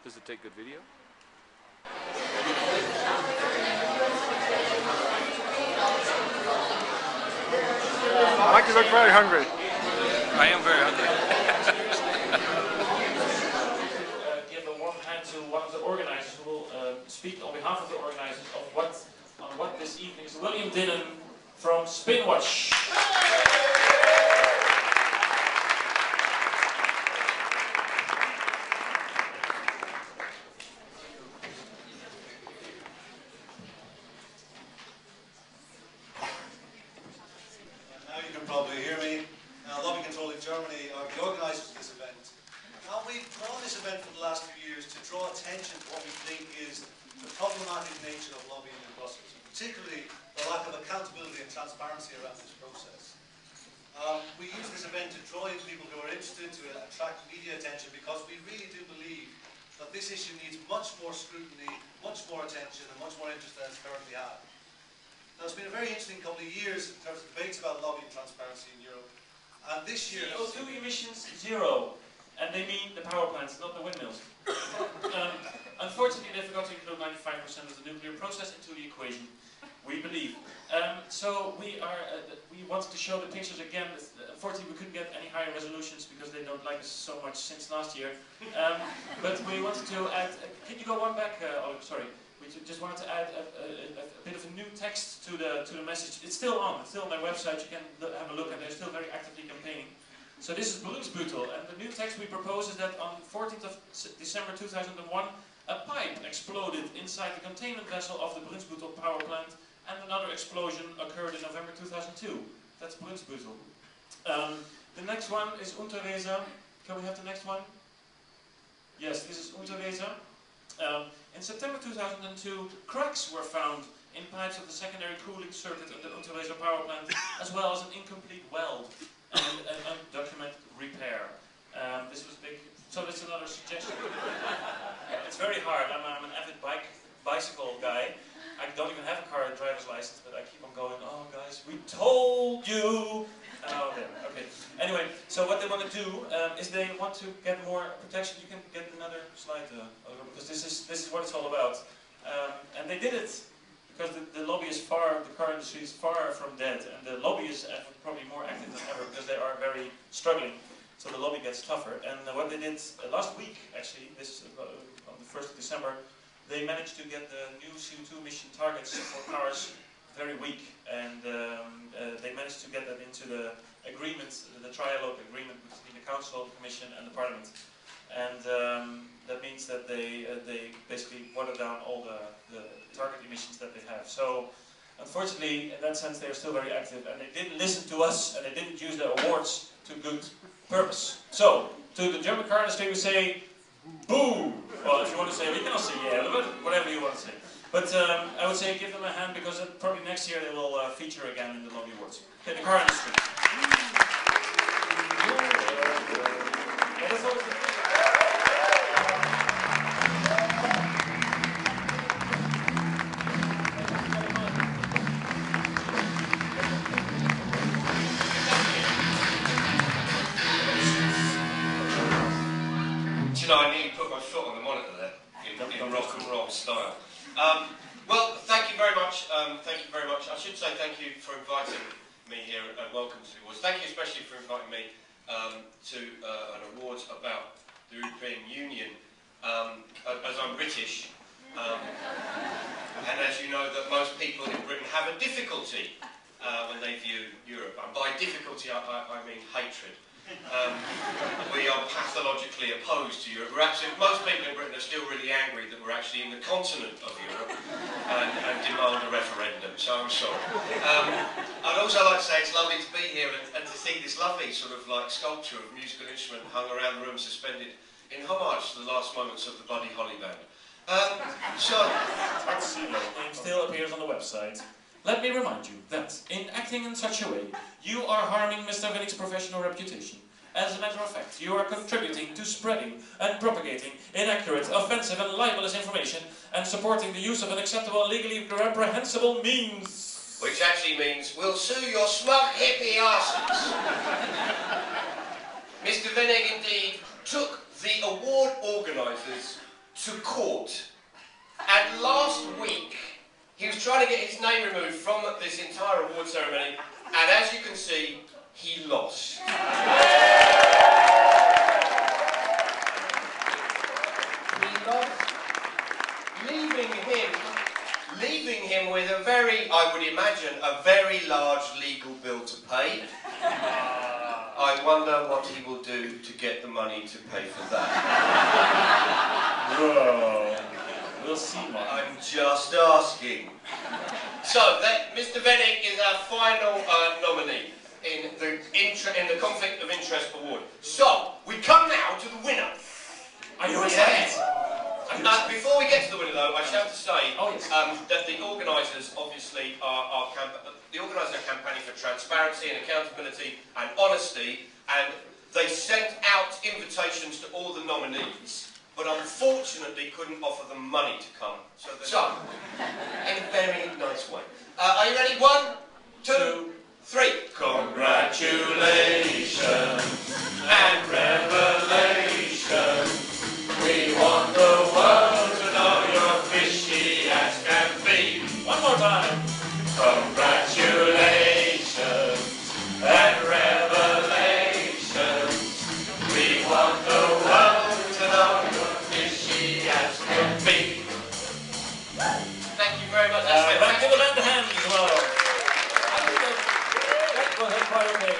Does it take good video? Mike, you look very hungry. I am very hungry. Give a warm hand to one of the organizers who will speak on behalf of the organizers of what this evening is. William Dillon from Spinwatch. Now you can probably hear me. LobbyControl in Germany are the organisers of this event. And we've put on this event for the last few years to draw attention to what we think is the problematic nature of lobbying in Brussels, particularly the lack of accountability and transparency around this process. We use this event to draw in people who are interested, to attract media attention, because we really do believe that this issue needs much more scrutiny, much more attention, and much more interest than it's currently had. Now, it's been a very interesting couple of years in terms of debates about lobbying transparency in Europe. And this year... CO2 emissions, 0. And they mean the power plants, not the windmills. Unfortunately, they forgot to include 95% of the nuclear process into the equation, we believe. So we wanted to show the pictures again. Unfortunately, we couldn't get any higher resolutions because they don't like us so much since last year. But we wanted to add... can you go one back, Oliver? Sorry. We just wanted to add a bit of a new text to the message. It's still on. It's still on their website. You can have a look, and they're still very actively campaigning. So this is Brunsbüttel, and the new text we propose is that on 14th of December 2001, a pipe exploded inside the containment vessel of the Brunsbüttel power plant, and another explosion occurred in November 2002. That's Brunsbüttel. The next one is Unterweser. Can we have the next one? Yes, this is Unterweser. In September 2002, cracks were found in pipes of the secondary cooling circuit of the Unterweser power plant, as well as an incomplete weld and an undocumented repair. This was big. So that's another suggestion. It's very hard. I'm an avid bicycle guy. I don't even have a car driver's license, but I keep on going, oh guys, we told you! Oh, yeah, okay. Anyway, so what they want to do is they want to get more protection. You can get another slide, Oliver, because this is what it's all about. And they did it because the lobby is the car industry is far from dead, and the lobbyists are probably more active than ever because they are very struggling. So the lobby gets tougher. And what they did last week, actually, on the 1st of December, they managed to get the new CO2 emission targets for cars very weak, and they managed to get that into the agreement, the trialogue agreement between the Council, the Commission, and the Parliament. And that means that they basically water down all the target emissions that they have. So, unfortunately, in that sense, they're still very active, and they didn't listen to us, and they didn't use their awards to good purpose. So, to the German car industry, we say, boo! Well, if you want to say, we can also say yeah, whatever you want to say. But I would say give them a hand, because probably next year they will feature again in the lobby awards. Okay, the car industry. Yeah, that's always the You know, I nearly put my foot on the monitor there, in rock and roll style. Well, thank you very much. Thank you very much. I should say thank you for inviting me here and welcome to the awards. Thank you especially for inviting me to an awards about the European Union. As I'm British, and as you know, that most people in Britain have a difficulty when they view Europe. And by difficulty, I mean hatred. We are pathologically opposed to Europe. Most people in Britain are still really angry that we're actually in the continent of Europe and demand a referendum, so I'm sorry. I'd also like to say it's lovely to be here and to see this lovely sort of like sculpture of musical instrument hung around the room, suspended in homage to the last moments of the Buddy Holly Band. Name still appears on the website. Let me remind you that, in acting in such a way, you are harming Mr. Wenig's professional reputation. As a matter of fact, you are contributing to spreading and propagating inaccurate, offensive and libelous information, and supporting the use of unacceptable and legally reprehensible means. Which actually means, we'll sue your smug hippie asses. Mr. Wenig indeed took the award organisers to court. And last week, he was trying to get his name removed from this entire award ceremony, and as you can see, he lost. He lost, leaving him with a very, I would imagine, a very large legal bill to pay. I wonder what he will do to get the money to pay for that. Whoa. We'll see, Mark. I'm just asking. So, Mr. Wenig is our final nominee in the Conflict of Interest Award. So, we come now to the winner. Are you excited? Before we get to the winner, though, I shall have to say yes. that the organisers obviously are campaigning for transparency and accountability and honesty, and they sent out invitations to all the nominees, but unfortunately couldn't offer them money to come. So, in a very nice way. Are you ready? 1, 2, 3. Congratulations and revelations. We want the world to know you're fishy as can be. One more time. Congratulations and revelations. We want the world to know you're fishy as can be. Thank you very much. Back to the left hand as well. That was quite okay.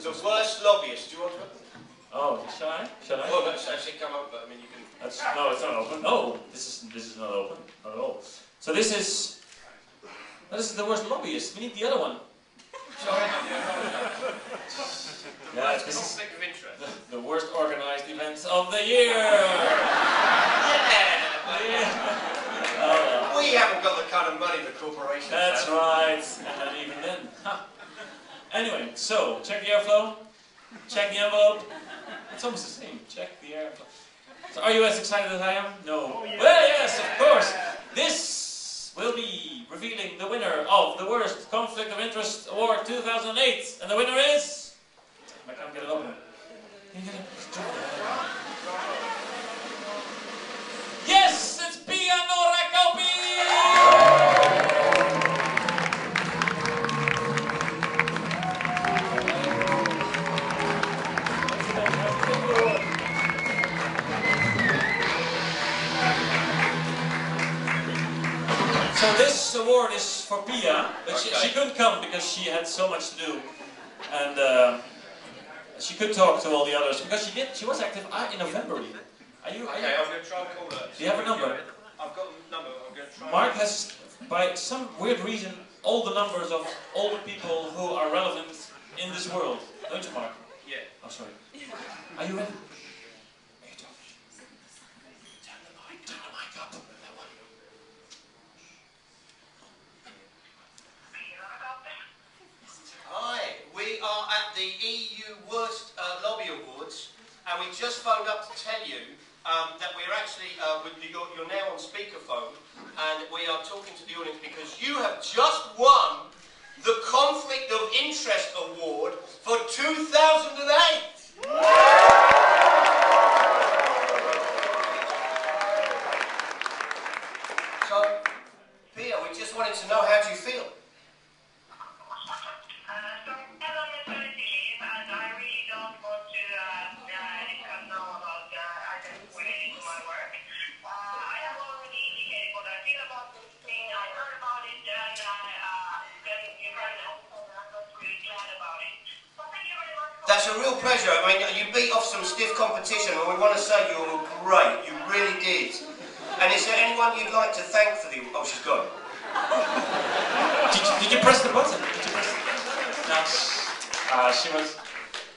The worst lobbyist. Do you want to? Oh, shall I? Well, let's actually come up, but I mean, you can. No, it's not open. No, this is not open at all. So this is the worst lobbyist. We need the other one. Sorry. Yeah, this is Conflict of interest. the worst organised event of the year. Yeah. We haven't got the kind of money the corporations That's have. right. And then even then. Anyway, so check the airflow. Check the envelope. It's almost the same. Check the airflow. So are you as excited as I am? No. Oh, yeah. Well, yes, of course. This will be revealing the winner of the Worst Conflict of Interest Award 2008. And the winner is... I can't get it open. Yes, it's Piia-Noora. So this award is for Pia, but she couldn't come because she had so much to do, and she could talk to all the others because she was active in November. Okay, I'm going to try and call her. Do you have a number? I've got a number. I'm going to try. Mark has, by some weird reason, all the numbers of all the people who are relevant in this world. Don't you, Mark? Yeah. Oh, sorry. Are you ready? Turn the mic up. That one. Hi, we are at the EU Worst Lobby Awards, and we just phoned up to tell you that we're actually, you're now on speakerphone, and we are talking to the audience because you have just won the Conflict of Interest Award for 2008! So, Pia, we just wanted to know, how do you feel? That's a real pleasure. I mean, you beat off some stiff competition, and we want to say you were great. You really did. And is there anyone you'd like to thank for the... Oh, she's gone. Did you press the button? Did you press the... No. She was...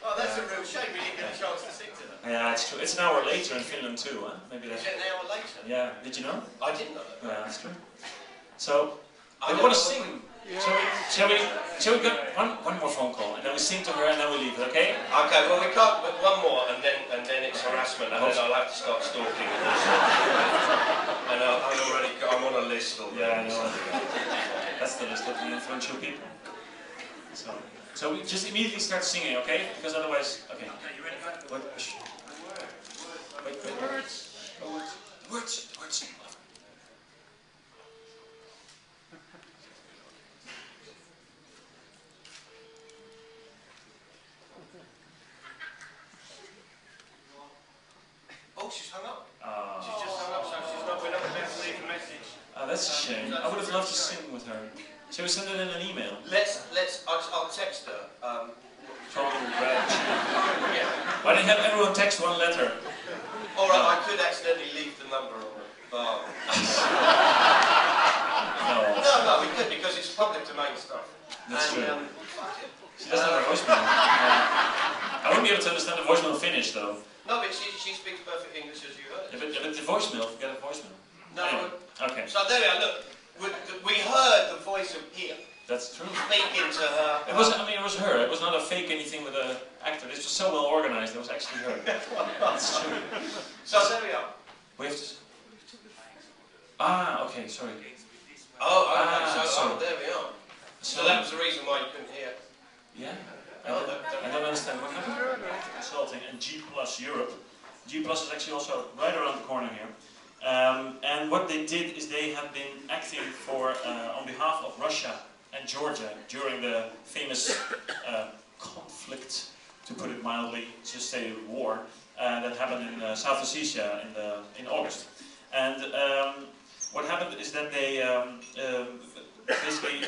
Oh, that's a real shame. We didn't get a chance to sing to her. Yeah, it's true. It's an hour later in Finland too, huh? Maybe that's... Is it an hour later? Yeah. Did you know? I didn't know that. Yeah, that's true. So, I we don't want to know sing. Shall we get one more phone call, and then we sing to her, and then we leave it, okay? Okay, well, we can't, but one more, and then it's harassment, and then I'll have to start stalking. And I'm on a list already. Yeah, I know. That's the list of the influential people. So we just immediately start singing, okay? Because otherwise, okay. Okay, you ready? Wait. Words. Oh, she's hung up. She's just hung up, so she's not been able to leave a message. That's a shame. I would have loved to sing with her. Shall we send it in an email? I'll text her. Yeah. Why don't you have everyone text one letter? Alright, I could accidentally leave the number on the bar. No, we could, because it's public domain stuff. That's true. Fuck it. She doesn't have a voicemail. I wouldn't be able to understand the voicemail in Finnish, though. No, but she speaks perfect English as you heard. Yeah, but the voicemail, forget the voicemail. No, anyway, okay. So there we are, look. We heard the voice of Pia. That's true. Speaking to her. It was her. It was not a fake anything with an actor. This was so well organized. It was actually her. That's true. So there we are. We have to. Ah, okay. Sorry. Oh, okay. Sorry. There we are. So that was the reason why you couldn't hear. Yeah. I don't understand what happened. Consulting and G+ Europe. G+ is actually also right around the corner here. And what they did is they have been acting for on behalf of Russia and Georgia during the famous conflict, to put it mildly, just say war, that happened in South Ossetia in August. And what happened is that they basically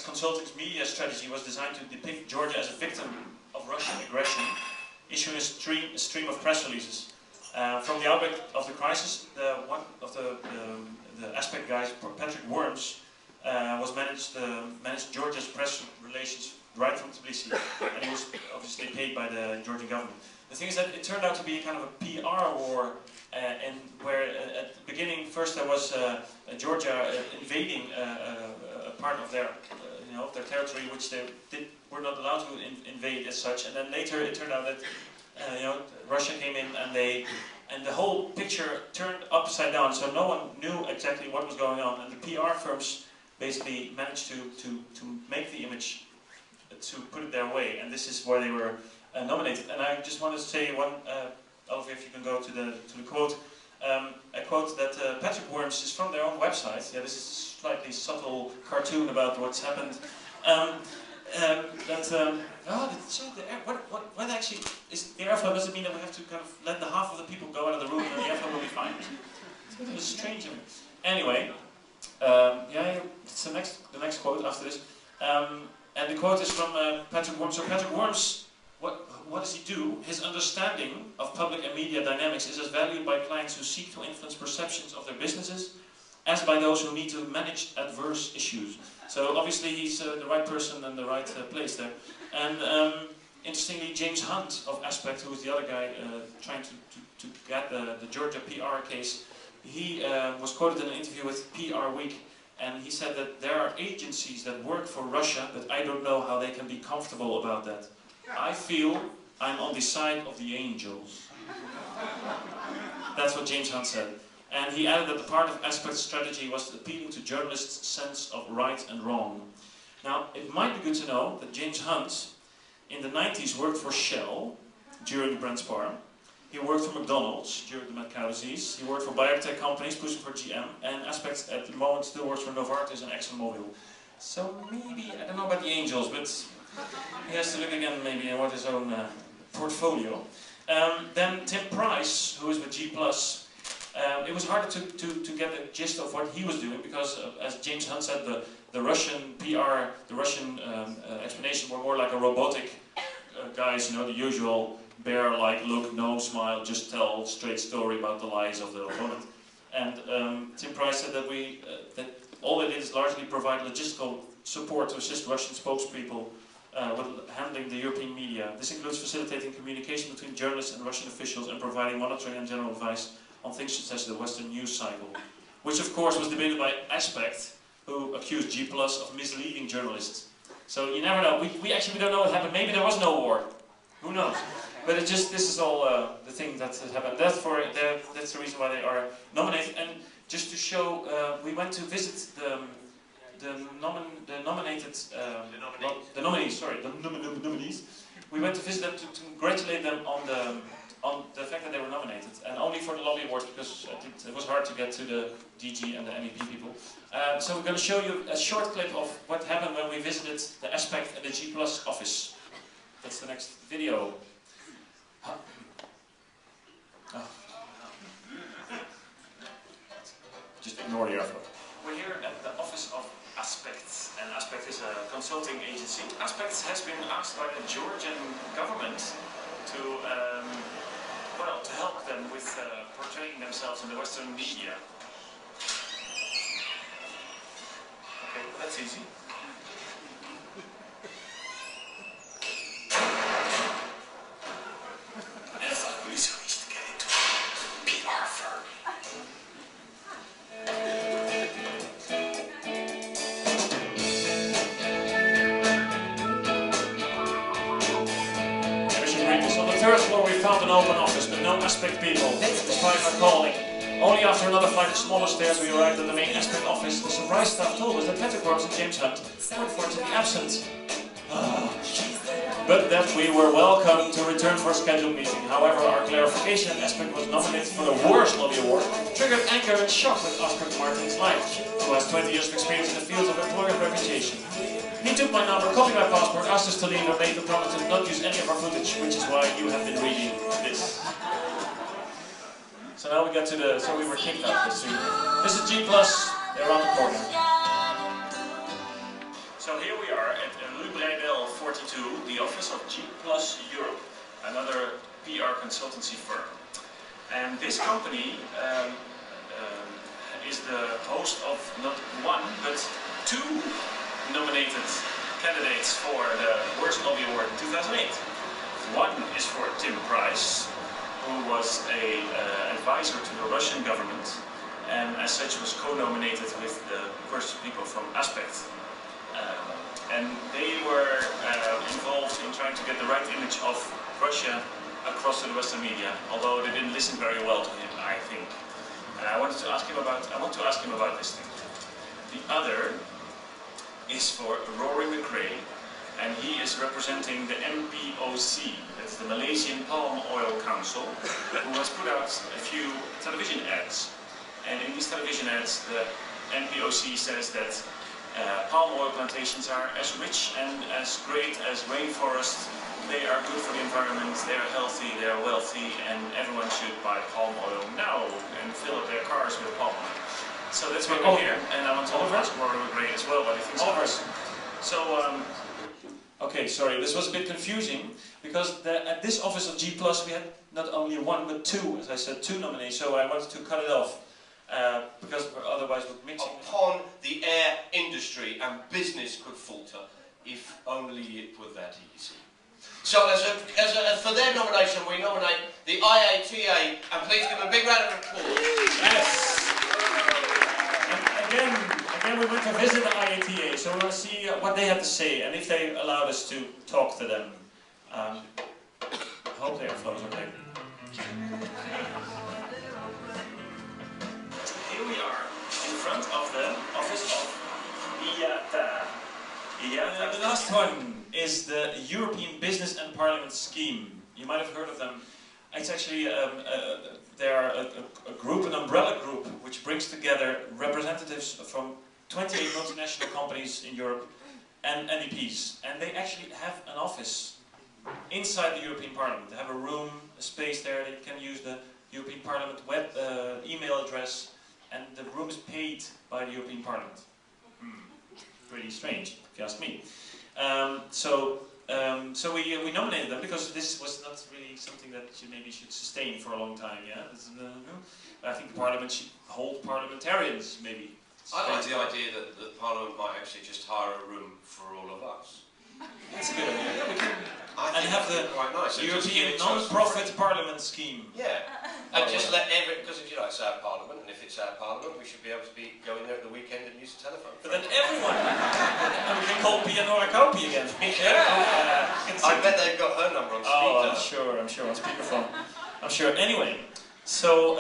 Consulting's media strategy was designed to depict Georgia as a victim of Russian aggression, issuing a stream of press releases. From the outbreak of the crisis, one of the Aspect guys, Patrick Worms, managed Georgia's press relations right from Tbilisi, and he was obviously paid by the Georgian government. The thing is that it turned out to be kind of a PR war, and where at the beginning, first there was Georgia invading a part of their, their territory, which they were not allowed to invade as such, and then later it turned out that Russia came in and the whole picture turned upside down, so no one knew exactly what was going on, and the PR firms basically managed to make the image, to put it their way, and this is where they were nominated. And I just wanted to say one, Oliver, if you can go to the quote, a quote that Patrick Worms is from their own website. Yeah, this is a slightly subtle cartoon about what's happened. What actually is the airflow? Does it mean that we have to kind of let the half of the people go out of the room and the airflow will be fine? It was strange. Anyway, it's the next quote after this, and the quote is from Patrick Worms. So Patrick Worms, what does he do? His understanding of public and media dynamics is as valued by clients who seek to influence perceptions of their businesses, as by those who need to manage adverse issues. So obviously he's the right person in the right place there. And interestingly, James Hunt of Aspect, who is the other guy trying to get the Georgia PR case, he was quoted in an interview with PR Week, and he said that there are agencies that work for Russia, but I don't know how they can be comfortable about that. I feel I'm on the side of the angels. That's what James Hunt said. And he added that the part of Aspect's strategy was appealing to journalists' sense of right and wrong. Now, it might be good to know that James Hunt, in the 90s, worked for Shell during the Brent Spar. He worked for McDonald's during the Mad Cow disease. He worked for biotech companies, pushing for GM. And Aspect, at the moment, still works for Novartis and ExxonMobil. So maybe, I don't know about the angels, but he has to look again maybe at what his own portfolio. Then Tim Price, who is with G+, it was harder to get the gist of what he was doing because, as James Hunt said, the Russian PR, the Russian explanation were more like a robotic guys, the usual bear-like look, no smile, just tell straight story about the lies of the opponent. And Tim Price said that that all they did is largely provide logistical support to assist Russian spokespeople with handling the European media. This includes facilitating communication between journalists and Russian officials and providing monitoring and general advice on things such as the Western news cycle, which of course was debated by Aspect, who accused G+ of misleading journalists. So you never know. We actually don't know what happened. Maybe there was no war. Who knows? But this is all the thing that has happened. That's the reason why they are nominated. And just to show, we went to visit the nominees. We went to visit them to congratulate them on on the fact that they were nominated, and only for the lobby awards because it was hard to get to the DG and the MEP people. So we're going to show you a short clip of what happened when we visited the Aspect and the G+ office. That's the next video. Huh? Oh. Just ignore the airflow. We're here at the office of Aspect, and Aspect is a consulting agency. Aspect has been asked by the Georgian government to well, to help them with portraying themselves in the Western media. Okay, well, that's easy. And it's not really so easy to get into a PR firm. On the third floor we found an open office, but no Aspect people, despite our calling. Only after another flight of smaller stairs we arrived at the main Aspect office. The surprise staff told us that Patrick Worms and James Hunt were unfortunately absent. But that we were welcome to return for a scheduled meeting. However, our clarification that Aspect was nominated for the worst lobby award triggered anger and shock with Oscar Martin's life, who has 20 years of experience in the field of employer reputation. He took my number, copied my passport, asked us to leave, and made the promise to not use any of our footage, which is why you have been reading this. So now we get to the... so we were kicked out of this scene. This is G+, they're around the corner. So here we are at Rue Breidel 42, the office of G+ Europe, another PR consultancy firm. And this company is the host of not one, but two nominated candidates for the Worst Lobby Award in 2008. One is for Tim Price, who was an advisor to the Russian government, and as such was co-nominated with the first people from Aspect. And they were involved in trying to get the right image of Russia across to the Western media, although they didn't listen very well to him, I think. And I want to ask him about this thing. The other is for Rory McRae, and he is representing the MPOC, that's the Malaysian Palm Oil Council, who has put out a few television ads. And in these television ads, the MPOC says that palm oil plantations are as rich and as great as rainforests. They are good for the environment, they are healthy, they are wealthy, and everyone should buy palm oil now and fill up their cars with palm oil. So that's why we're here, and I want to ask Rory McRae as well what he thinks of us. So, okay, sorry, this was a bit confusing, because at this office of G+, we had not only one, but two, as I said, two nominees, so I wanted to cut it off, because otherwise we're mixing... Upon the air industry and business could falter, if only it were that easy. So, for their nomination, we nominate the IATA, and please give them a big round of applause. Yes! Again, we went to visit the IATA, so we'll see what they had to say and if they allowed us to talk to them. I hope the airflow is okay. Here we are, in front of the office of Piia-Noora. The last one is the European Business and Parliament Scheme. You might have heard of them. It's actually they are a group, an umbrella group, which brings together representatives from 28 multinational companies in Europe and MEPs. And they actually have an office inside the European Parliament. They have a room, a space there. They can use the European Parliament web email address, and the room is paid by the European Parliament. Pretty strange, if you ask me. So we nominated them because this was not really something that you maybe should sustain for a long time. Yeah, I think the Parliament should hold parliamentarians maybe. I like the idea that the Parliament might actually just hire a room for all of us. That's a good idea. Yeah, we can, and have the nice. European non-profit Parliament scheme. Yeah, and just let because if you know it's our Parliament, and if it's our Parliament, we should be able to go in there at the weekend and use the telephone. But then everyone, and we can call Piia-Noora again. I bet they've got her number on speed. Oh, I'm sure on speakerphone. I'm sure. Anyway, so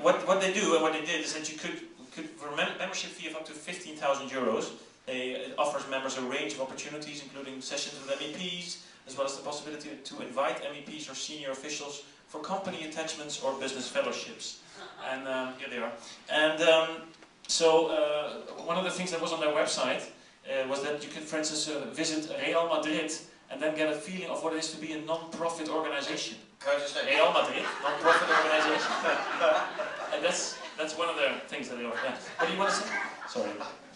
what they do and what they did is that you could for a membership fee of up to €15,000. It offers members a range of opportunities, including sessions with MEPs, as well as the possibility to invite MEPs or senior officials for company attachments or business fellowships. And here they are. And so one of the things that was on their website was that you could, for instance, visit Real Madrid and then get a feeling of what it is to be a non-profit organization. Can I just say? Real Madrid, non-profit organization. And that's one of the things that they are. Yeah. What do you want to say? Sorry.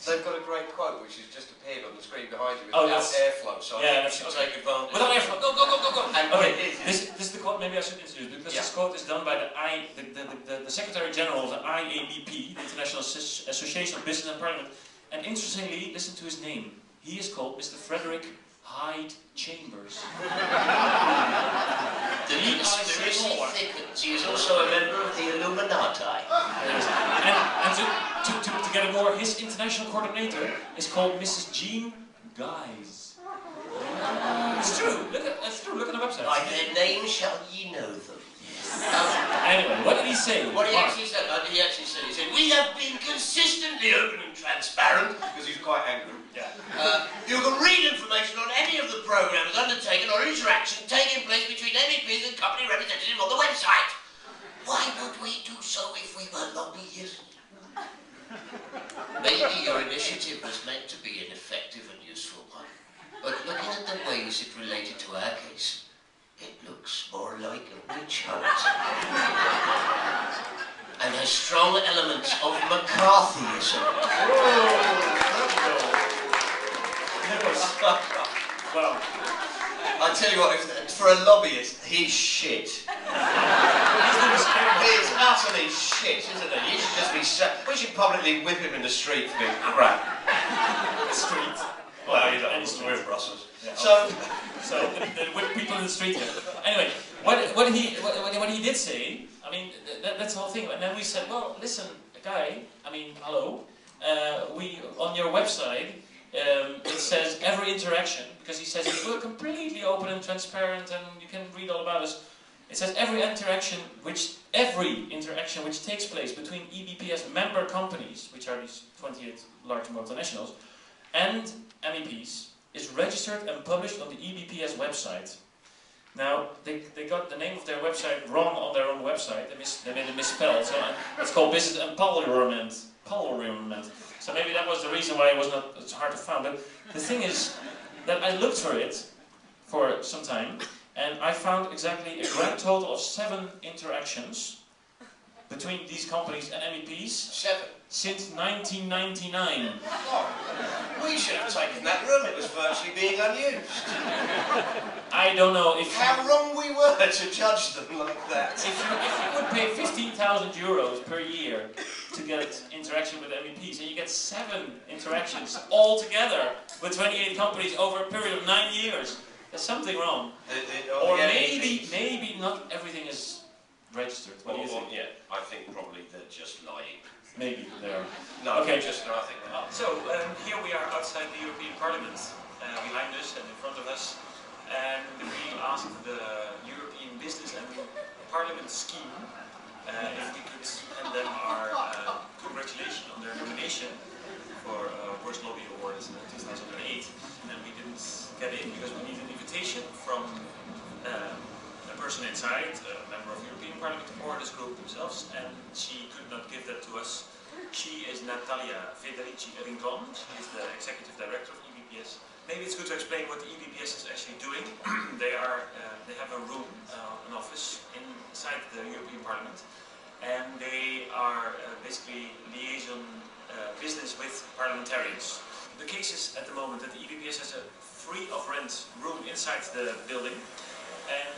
They've got a great quote which has just appeared on the screen behind you Oh, without yes. airflow, so I think you should take advantage. Without airflow, go, go, go, go, go! And Okay, it is. this is the quote, maybe I should introduce, because this quote is done by the Secretary General of the IABP, the International Association of Business and Parliament, and interestingly, listen to his name. He is called Mr. Frederick Hyde Chambers. The conspiracy thickens. He is also a member of the Illuminati. And to get a more, his international coordinator is called Mrs. Jean Guys. It's true. That's true. Look at the website. By their name shall ye know them. Anyway, what did he say? What he actually said, he said, we have been consistently open and transparent, because he's quite angry. Yeah. You can read information on any of the programmes undertaken or interaction taking place between MEPs and company representatives on the website. Why would we do so if we were lobbyists? Maybe your initiative was meant to be an effective and useful one, but looking at the ways it related to our case, it looks more like a witch hunt. And has strong elements of McCarthyism. Well, I tell you what, for a lobbyist, he's shit. He is utterly shit, isn't he? He should just be we should publicly whip him in the street for being crap. Street. Well, you know, we're in Brussels. Yeah, so they whip people in the street. Anyway, what he did say, I mean, that's the whole thing. And then we said, well, listen, guy, I mean, hello, we on your website. It says every interaction, because he says we're completely open and transparent and you can read all about us. It says every interaction which takes place between EBPS member companies, which are these 28 large multinationals, and MEPs, is registered and published on the EBPS website. Now, they got the name of their website wrong on their own website. They made it misspelled, so it's called Business and Parliament. So maybe that was the reason why it's hard to find. But the thing is that I looked for it for some time, and I found exactly a grand total of 7 interactions between these companies and MEPs. 7? Since 1999. Oh, we should have taken that room. It was virtually being unused. I don't know if how wrong we were to judge them like that. If you would pay 15,000 euros per year to get interaction with MEPs, and you get 7 interactions all together with 28 companies over a period of 9 years, there's something wrong. Or maybe not everything is registered. What do you think? Yeah, I think probably they're just lying. Maybe they are. No, okay. I think they are. So, here we are outside the European Parliament, behind us and in front of us, and we asked the European Business and Parliament Scheme if we could send them our congratulations on their nomination for Worst Lobby Awards in 2008, and we didn't get in because we need an invitation from a person inside, a member of the European Parliament or this group themselves, and she could not give that to us. She is Natalia Federici-Rincon. She is the Executive Director of EBPS. Maybe it's good to explain what the EBPS is actually doing. They have a room, an office inside the European Parliament, and they are basically liaison business with parliamentarians. The case is at the moment that the EBPS has a free of rent room inside the building, and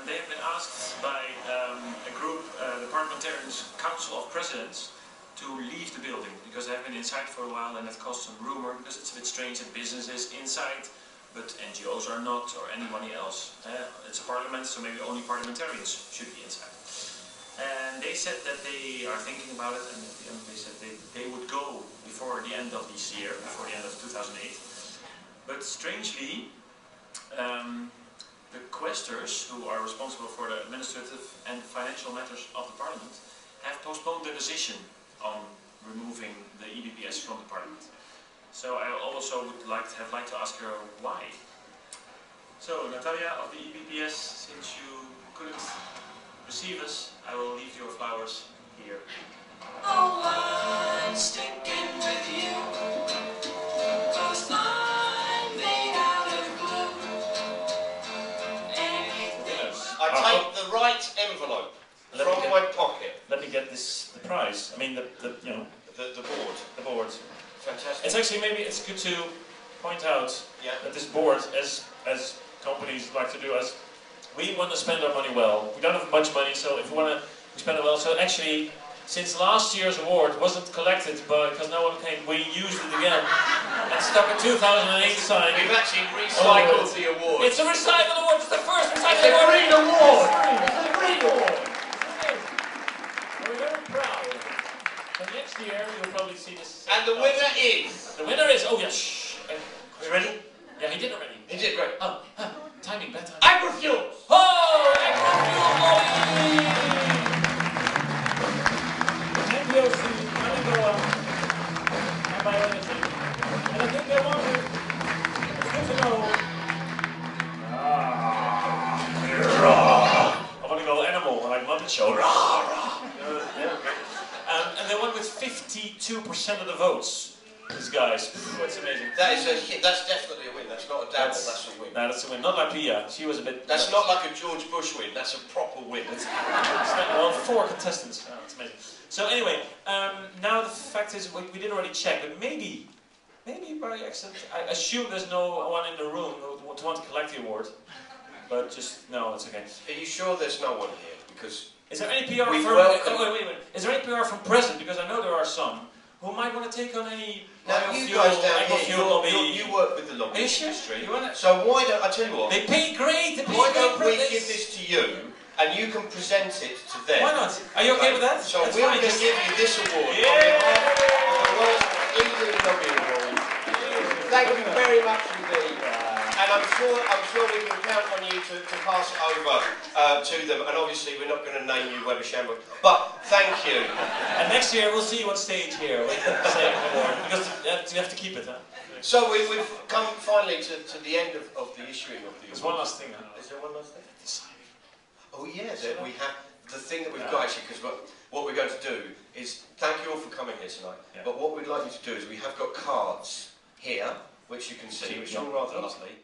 they have been asked by a group, the Parliamentarians' Council of Presidents, to leave the building because they have been inside for a while, and that caused some rumor because it's a bit strange that businesses inside, but NGOs are not, or anybody else. It's a parliament, so maybe only parliamentarians should be inside. And they said that they are thinking about it, and at the end they said they would go before the end of this year, before the end of 2008. But strangely, the quaestors, who are responsible for the administrative and financial matters of the parliament, have postponed their decision on removing the EBPS from the parliament. So I also would like to ask her why. So Natalia of the EBPS, since you couldn't receive us, I will leave your flowers here. Oh, I'm sticking with you, 'cause I'm made out of glue. I take the right envelope from my pocket. Let me get this, the prize. I mean, you know, The board. the board. Fantastic. It's actually, maybe it's good to point out that this board, as companies like to do, as we want to spend our money well. We don't have much money, so if we want to spend it well, so actually, since last year's award wasn't collected because no one came, we used it again and stuck a 2008 sign. We've actually recycled the award. It's a recycled award. It's the first It's recycled a award. green award. It's a green award. We're very proud. So next year you'll probably see this. And the winner is. The winner is. Oh yes. Shh. Are you ready? Yeah, he did already. He did great. Oh, timing, bad timing. Agri-fuels. Oh, agri-fuel boy! NPOC, Manitoba, and bioenergy. And I think they want to. It's good to know. I want to go animal, and I want to show. And they won with 52% of the votes. These guys. It's amazing. That is a hit. That's definitely a win. That's not a dabble. That's a win. No, that's a win. Not like Piia. She was a bit. That's not like a George Bush win. That's a proper win. It's well, 4 contestants. Oh, that's amazing. So anyway, now the fact is, we didn't already check, but maybe by accident, I assume there's no one in the room who want to collect the award. But just no, it's okay. Are you sure there's no one here? Because is there any PR we from? welcome. Wait. Is there any PR from present? Because I know there are some who might want to take on any. Now you guys down here, lobby. you work with the lobby Are you sure? industry. You wanna... So why don't I tell you what? They pay great. They pay Why great don't we for give this to you and you can present it to them? Why not? Are you okay with that? So That's we're fine. going to give you this award Yeah. on behalf of the World EU Lobby Award. Thank you very much indeed. And I'm sure we can count on you to pass it over to them. And obviously we're not going to name you Weber Shamrock, but thank you. And next year we'll see you on stage here with the same award, because you have to keep it, huh? So we've come finally to the end of the issuing of the There's award. one last thing. Is there one last thing? Oh yeah, we have the thing that we've got actually, because what we're going to do is thank you all for coming here tonight. Yeah. But what we'd like you to do is we have got cards here, which you can see, which are all rather lovely.